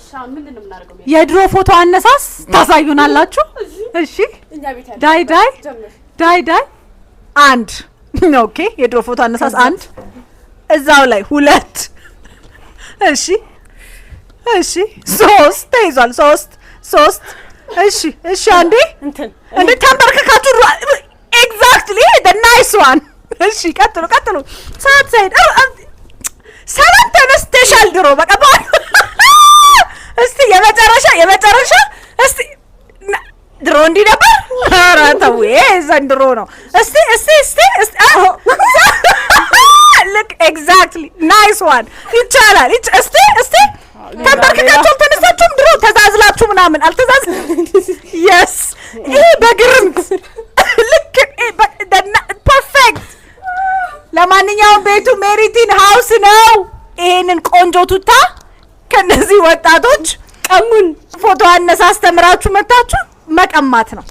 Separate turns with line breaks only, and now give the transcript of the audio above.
ሻው ምንድነው የምናደርገው?
የድሮ ፎቶ አነሳስ ታሳዩናላችሁ? እሺ
እኛ ቤት አለ
ዳይ አንድ ኦኬ የድሮ ፎቶ አነሳስ አንድ እዛው ላይ ሁለት እሺ ሶስት ተይዟል ሶስት እሺ አንዴ እንዴ ተንበርክካችሁ ኤግዛክትሊ the nice one እሺ ቀጥሉ ሰዓት ሳይድ ሰላም ተነስተሻል ድሮ በቃ እስቲ የመጨረሻ እስቲ ድሮ እንዲህ ነበር ኧረ ተው ዘንድሮ ነው እስቲ look exactly nice one ይቻላል እስቲ ተንበርክካችሁ ተነሳችሁም ድሮ ተዛዝላችሁ ምናምን yes ይሄ በግርምት ልክ perfect ለማንኛውም ቤቱ ሜሪቲን ሃውስ ነው ይሄንን ቆንጆ ቱታ ከነዚህ ወጣቶች ቀሙን ፎቶ አነሳስተምራችሁ መታችሁ መቀማት ነው